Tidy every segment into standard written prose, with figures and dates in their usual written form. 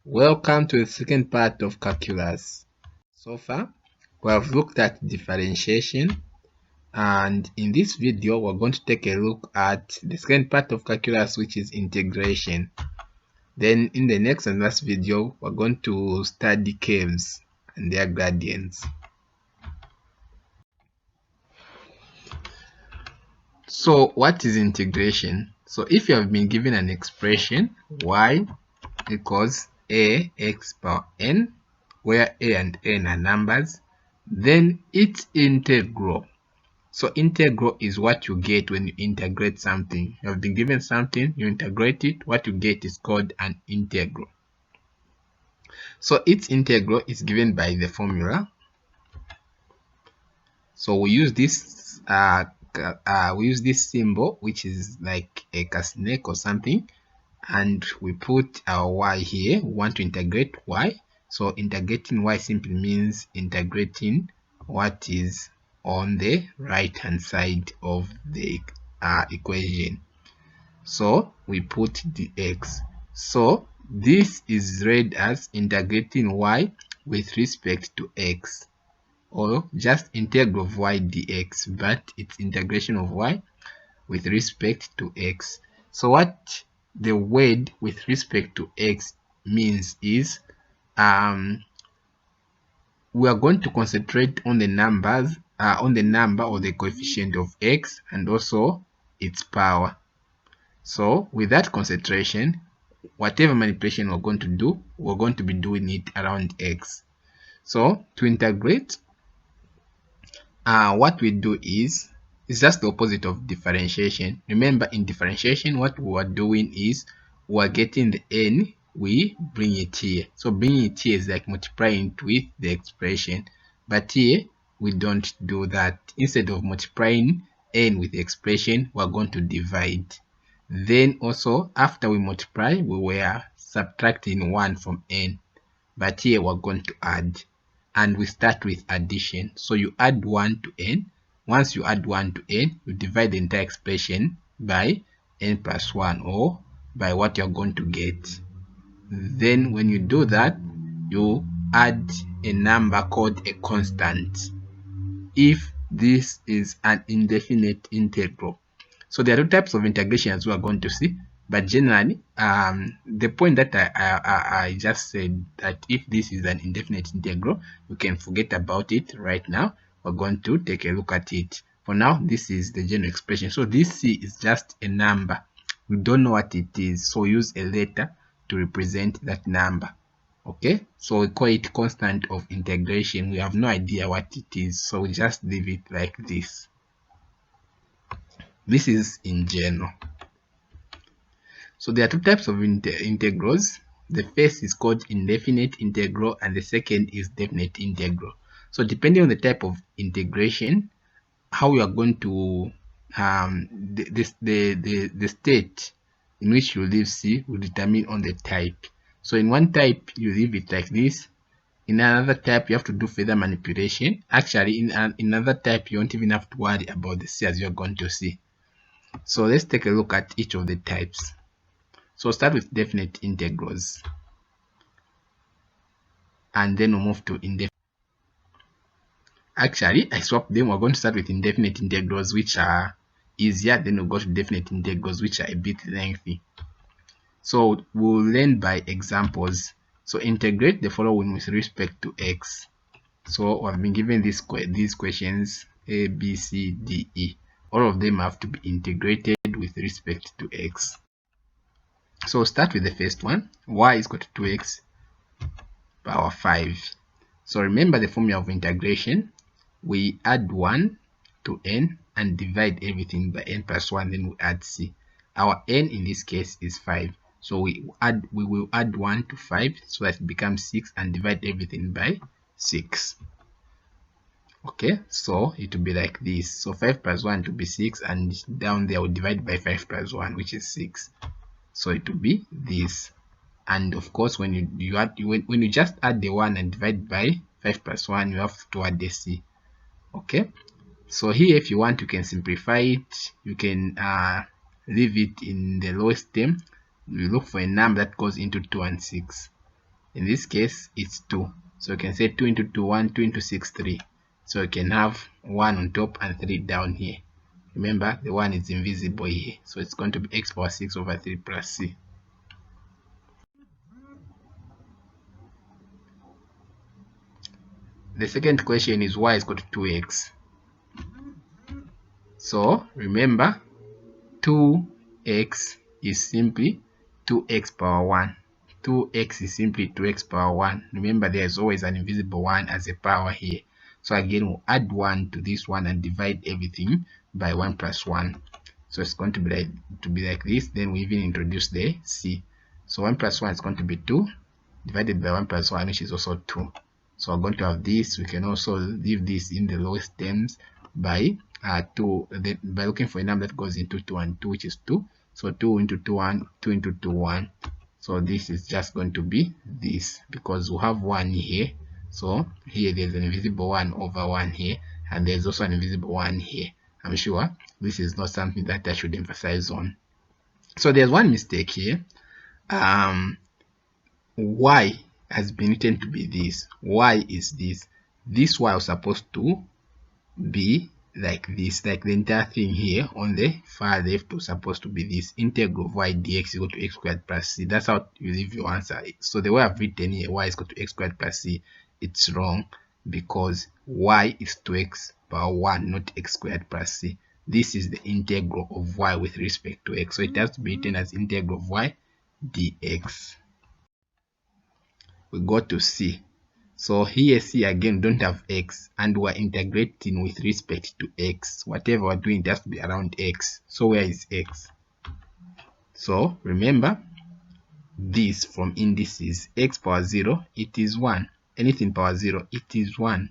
Welcome to the second part of calculus. So far, we have looked at differentiation, and in this video, we're going to take a look at the second part of calculus, which is integration. Then, in the next and last video, we're going to study curves and their gradients. So, what is integration? So, if you have been given an expression y equals ax power n, where a and n are numbers, then its integral. So integral is what you get when you integrate something. You have been given something, you integrate it, what you get is called an integral. So its integral is given by the formula. So we use this symbol, which is like a snake or something, and we put our y here. We want to integrate y. So integrating y simply means integrating what is on the right hand side of the equation. So we put the x. So this is read as integrating y with respect to x, or just integral of y dx, but it's integration of y with respect to x. So what the word with respect to x means is we are going to concentrate on the numbers, on the number or the coefficient of x and also its power. So with that concentration, whatever manipulation we're going to do, we're going to be doing it around x. So to integrate, what we do is it's just the opposite of differentiation. Remember, in differentiation, what we are doing is we are getting the n, we bring it here. So bringing it here is like multiplying it with the expression, but here we don't do that. Instead of multiplying n with the expression, we are going to divide. Then also, after we multiply, we were subtracting 1 from n, but here we're going to add, and we start with addition. So you add 1 to n. Once you add 1 to n, you divide the entire expression by n plus 1, or by what you're going to get. Then when you do that, you add a number called a constant if this is an indefinite integral. So there are two types of integrations we are going to see, but generally the point that I just said, that if this is an indefinite integral, you can forget about it right now. We're going to take a look at it. For now, this is the general expression. So this c is just a number. We don't know what it is, so use a letter to represent that number. Okay, so we call it constant of integration. We have no idea what it is, so we just leave it like this. This is in general. So there are two types of integrals. The first is called indefinite integral, and the second is definite integral. So depending on the type of integration, how you are going to the state in which you leave c will determine on the type. So in one type you leave it like this. In another type you have to do further manipulation. Actually, in another type you won't even have to worry about the c, as you're going to see. So let's take a look at each of the types. So start with definite integrals, and then we'll move to indefinite. Actually, I swapped them. We're going to start with indefinite integrals, which are easier. Then we'll go to definite integrals, which are a bit lengthy. So we'll learn by examples. So integrate the following with respect to x. So I've been given these questions A, B, C, D, E. All of them have to be integrated with respect to x. So start with the first one. Y is equal to 2x power 5. So remember the formula of integration. We add 1 to n and divide everything by n plus 1, then we add c. Our n in this case is 5. So we will add 1 to 5 so that it becomes 6 and divide everything by 6. Okay, so it will be like this. So 5 plus 1 to be 6, and down there we divide by 5 plus 1, which is 6. So it will be this. And of course, when you just add the 1 and divide by 5 plus 1, you have to add the c. Okay, so here if you want, you can simplify it. You can leave it in the lowest term. You look for a number that goes into 2 and 6. In this case, it's 2. So you can say 2 into 2, 1, 2 into 6, 3. So you can have 1 on top and 3 down here. Remember, the 1 is invisible here. So it's going to be x power 6 over 3 plus c. The second question is y is equal to 2x. So remember, 2x is simply 2x power 1. 2x is simply 2x power 1. Remember, there is always an invisible 1 as a power here. So again, we'll add 1 to this one and divide everything by 1 plus 1. So it's going to be like this. Then we even introduce the c. So 1 plus 1 is going to be 2 divided by 1 plus 1, which is also 2. So we're going to have this. We can also leave this in the lowest terms by 2 by looking for a number that goes into 2 and 2, which is 2. So 2 into 2 1, 2 into 2 1. So this is just going to be this, because we have 1 here. So here there's an invisible 1 over 1 here, and there's also an invisible 1 here. I'm sure this is not something that I should emphasize on. So there's one mistake here. Y has been written to be this. Y is this. This Y was supposed to be like this, like the entire thing here on the far left was supposed to be this. Integral of y dx is equal to x squared plus c. That's how you leave your answer. So the way I've written here, y is equal to x squared plus c, it's wrong, because y is 2x power 1, not x squared plus c. This is the integral of y with respect to x. So it has to be written as integral of y dx. We go to c. So here c again don't have x, and we're integrating with respect to x. Whatever we're doing, it has to be around x. So where is x? So remember, this from indices, x power 0, it is 1. Anything power 0, it is 1.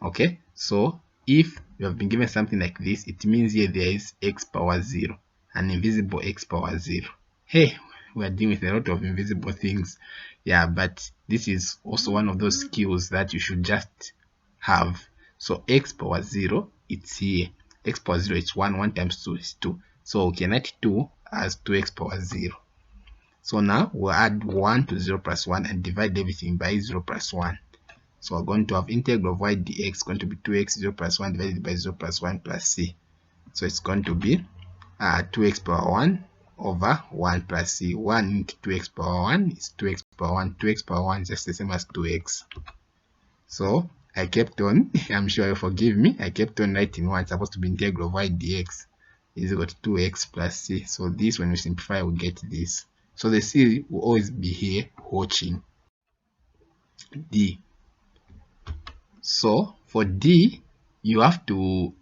Okay, so if you have been given something like this, it means here there is x power 0, an invisible x power 0. Hey, we are dealing with a lot of invisible things. Yeah, but this is also one of those skills that you should just have. So x power 0, it's here. X power 0 is 1. 1 times 2 is 2. So we can write 2 as 2x power 0. So now we'll add 1 to 0 plus 1 and divide everything by 0 plus 1. So we're going to have integral of y dx going to be 2x 0 plus 1 divided by 0 plus 1 plus c. So it's going to be 2x power 1 over 1 plus c. 1 into 2x power 1 is 2x power 1. 2x power 1 is just the same as 2x. So I kept on, I'm sure you forgive me, I kept on writing 1. It's supposed to be integral of y dx is equal to 2x plus c. So this, when we simplify, we get this. So the c will always be here watching. D. So for D, you have to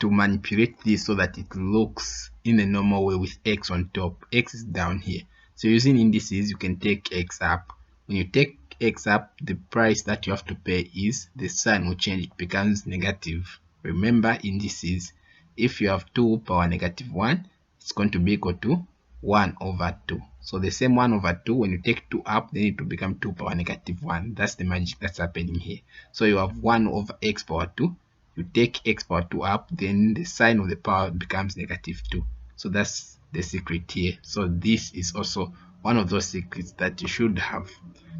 manipulate this so that it looks in a normal way with x on top. X is down here. So using indices, you can take x up. When you take x up, the price that you have to pay is the sign will change. It becomes negative. Remember indices. If you have 2 power negative 1, it's going to be equal to 1 over 2. So the same 1 over 2, when you take 2 up, then it will become 2 power negative 1. That's the magic that's happening here. So you have 1 over x power 2. You take x power 2 up, then the sign of the power becomes negative 2. So that's the secret here. So this is also one of those secrets that you should have.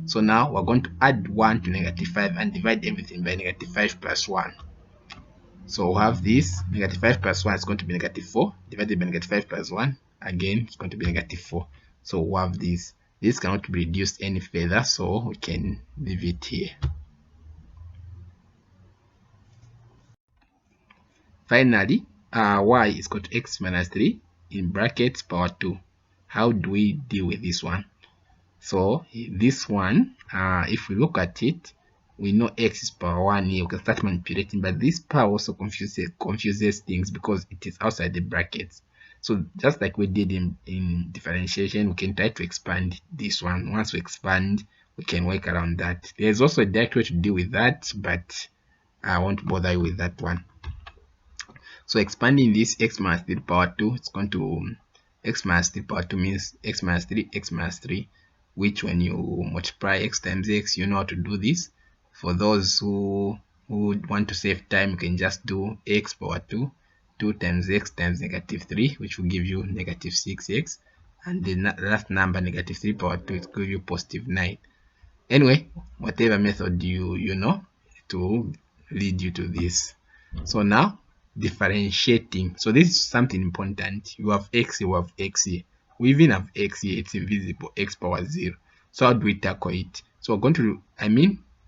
So now we're going to add 1 to negative 5 and divide everything by negative 5 plus 1. So we'll have this, negative 5 plus 1 is going to be negative 4, divided by negative 5 plus 1, again, it's going to be negative 4. So we'll have this. This cannot be reduced any further, so we can leave it here. Finally, y is equal to x minus 3 in brackets power 2. How do we deal with this one? So this one, if we look at it, we know x is power 1 here. We can start manipulating, but this power also confuses things because it is outside the brackets. So just like we did in differentiation, we can try to expand this one. Once we expand, we can work around that. There's also a direct way to deal with that, but I won't bother you with that one. So expanding this x minus 3 power 2, it's going to x minus 3 power 2 means x minus 3, which when you multiply x times x, you know how to do this. For those who want to save time, you can just do x power 2, 2 times x times negative 3, which will give you negative 6x, and the last number, negative 3 power 2, it will give you positive 9. Anyway, whatever method you know to lead you to this. So now differentiating. So this is something important. You have x, you have x here. We even have x here, it's invisible, x power 0. So how do we tackle it? So we're going to,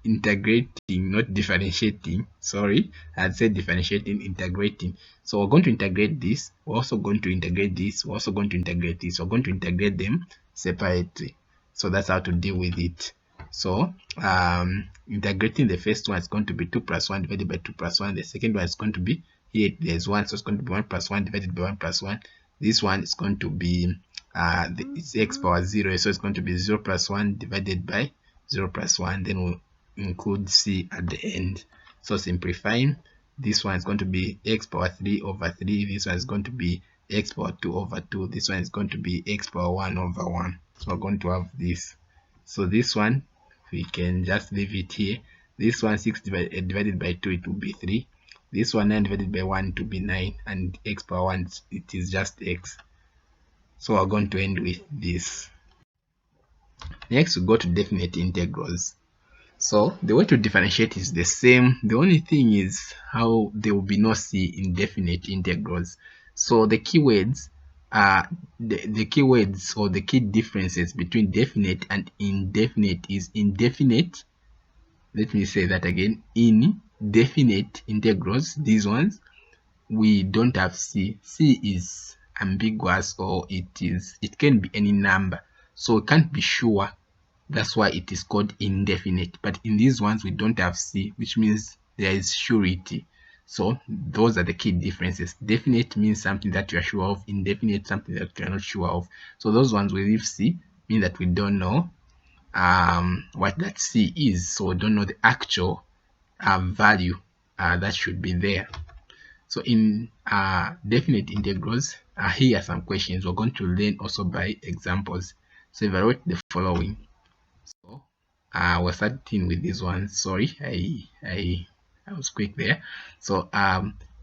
integrating, not differentiating. Sorry, I said differentiating, integrating. So we're going to integrate this. We're also going to integrate this. We're also going to integrate this. We're going to integrate them separately. So that's how to deal with it. So integrating the first one is going to be 2 plus 1 divided by 2 plus 1. The second one is going to be, here there's 1, so it's going to be 1 plus 1 divided by 1 plus 1. This one is going to be it's x power 0, so it's going to be 0 plus 1 divided by 0 plus 1. Then we'll include c at the end. So simplifying, this one is going to be x power 3 over 3. This one is going to be x power 2 over 2. This one is going to be x power 1 over 1. So we're going to have this. So this one, we can just leave it here. This one 6 divided by 2, it will be 3. This one 9 divided by 1 to be 9, and x power 1, it is just x. So we're going to end with this. Next we go to definite integrals. So the way to differentiate is the same. The only thing is how there will be no c in definite integrals. So the keywords are the keywords or the key differences between definite and indefinite is indefinite. Let me say that again. In definite integrals, these ones, we don't have c. C is ambiguous, or it can be any number, so we can't be sure. That's why it is called indefinite. But in these ones we don't have c, which means there is surety. So those are the key differences. Definite means something that you are sure of. Indefinite, something that you are not sure of. So those ones we leave c mean that we don't know what that c is, so we don't know the actual value that should be there. So in definite integrals, here are some questions we're going to learn also by examples. So if I wrote the following, so we're starting with this one. Sorry, I was quick there. So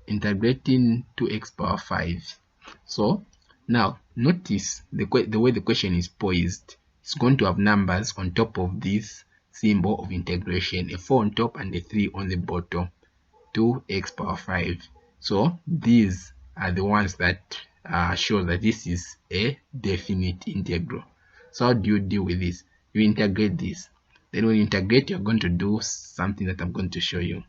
integrating 2x power 5. So now notice the way the question is posed. It's going to have numbers on top of this symbol of integration, a 4 on top and a 3 on the bottom. 2x power 5. So these are the ones that show that this is a definite integral. So how do you deal with this? You integrate this. Then when you integrate, you're going to do something that I'm going to show you.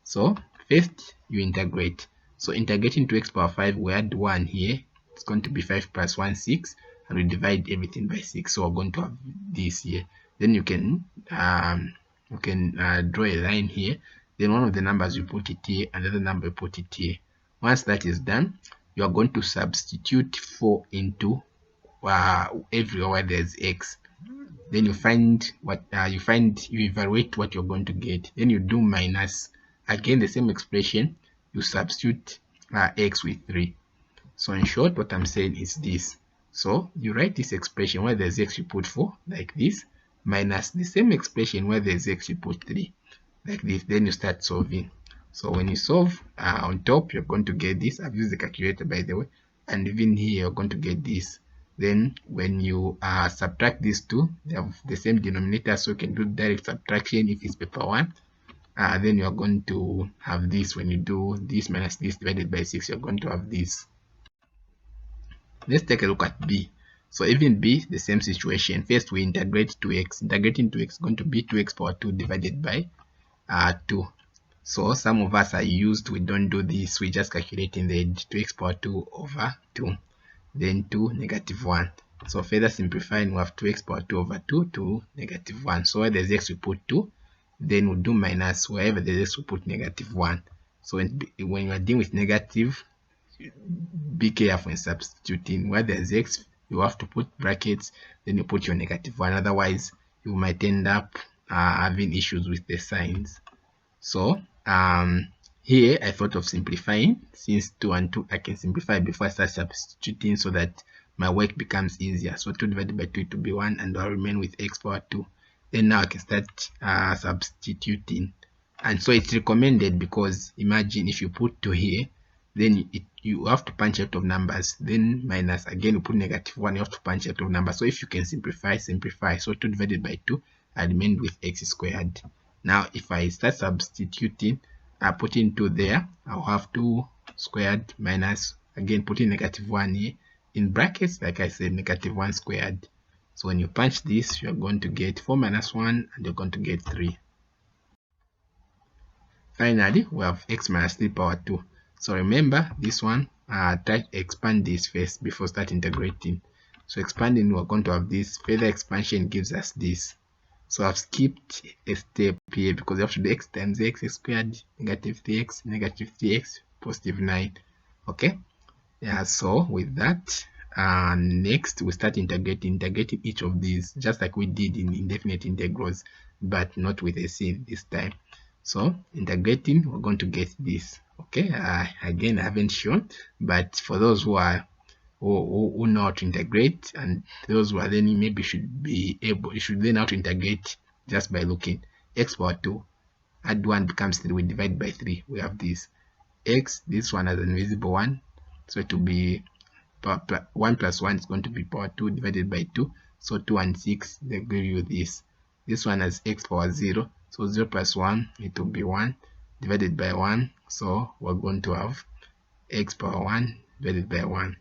So first you integrate. So integrating 2x power 5, we add 1 here. It's going to be 5 plus 1, 6, and we divide everything by 6. So we're going to have this here. Then you can draw a line here. Then one of the numbers you put it here, another number you put it here. Once that is done, you are going to substitute 4 into everywhere where there's x. Then you find what you evaluate what you're going to get. Then you do minus. Again, the same expression, you substitute x with 3. So in short, what I'm saying is this. So you write this expression where there's x, you put 4 like this, minus the same expression where there's x, you put 3 like this. Then you start solving. So when you solve, on top you're going to get this. I've used the calculator, by the way, and even here you're going to get this. Then when you subtract these two, they have the same denominator, so you can do direct subtraction if it's paper 1. Then you're going to have this. When you do this minus this divided by 6, you're going to have this. Let's take a look at b. So even b, the same situation. First we integrate 2x. Integrating 2x is going to be 2x power 2 divided by 2. So some of us are used, we don't do this, we just calculate in the 2x power 2 over 2, then 2 negative 1. So further simplifying, we have 2x power 2 over 2 to negative 1. So where there's x we put 2, then we'll do minus. Wherever there's x we put negative 1. So when you are dealing with negative, be careful in substituting. Where there's x, you have to put brackets, then you put your negative 1. Otherwise you might end up having issues with the signs. So here I thought of simplifying. Since 2 and 2, I can simplify before I start substituting so that my work becomes easier. So 2 divided by 2 to be 1, and I'll remain with x power 2. Then now I can start substituting. And so it's recommended, because imagine if you put 2 here, then you have to punch out of numbers, then minus, again you put negative 1, you have to punch out of numbers. So if you can simplify, simplify. So 2 divided by 2, I remained with x squared. Now if I start substituting, putting 2 there, I'll have 2 squared minus, again putting -1 here in brackets, like I said, -1 squared. So when you punch this, you're going to get 4 minus 1 and you're going to get 3. Finally, we have x minus 3 power 2. So remember this one, try to expand this first before start integrating. So expanding, we're going to have this. Further expansion gives us this. So I've skipped a step here because you have to do x times x squared, -3x, -3x, +9. Okay. Yeah, so with that, next we start integrating each of these, just like we did in indefinite integrals, but not with a c this time. So integrating, we're going to get this. Okay, again, I haven't shown, but for those who are who know how to integrate, and those who are then maybe should be able, you should learn how to integrate just by looking. X power 2, add 1 becomes 3, we divide by 3, we have this. X, this one has an invisible 1, so it will be 1 plus 1 is going to be power 2 divided by 2, so 2 and 6, they give you this. This one has x power 0, so 0 plus 1, it will be 1 divided by 1, so we're going to have x power 1 divided by 1.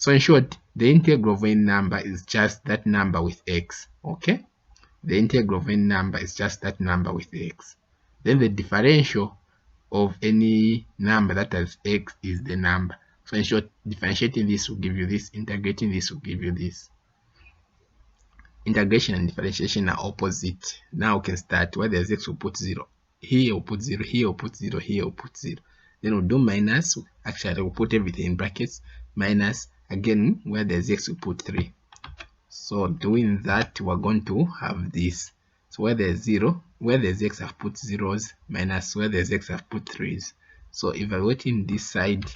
So in short, the integral of any number is just that number with x. Okay, the integral of any number is just that number with x. Then the differential of any number that has x is the number. So in short, differentiating this will give you this, integrating this will give you this. Integration and differentiation are opposite. Now we can start. Where there's x, we'll put 0. Here we'll put 0, here we'll put 0, here we'll put 0. Then we'll do minus. Actually, we'll put everything in brackets. Minus. Again, where there's x, we'll put 3. So doing that, we're going to have this. So where there's 0, where there's x, I've put zeros, minus where there's x, I've put 3's. So evaluating this side,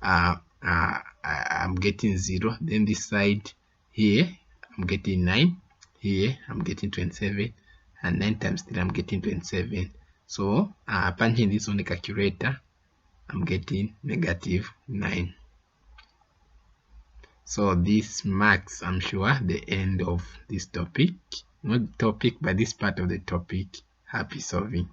I'm getting 0. Then this side here, I'm getting 9. Here, I'm getting 27. And 9 times 3, I'm getting 27. So punching this on the calculator, I'm getting -9. So this marks, I'm sure, the end of this topic. Not topic, but this part of the topic. Happy solving.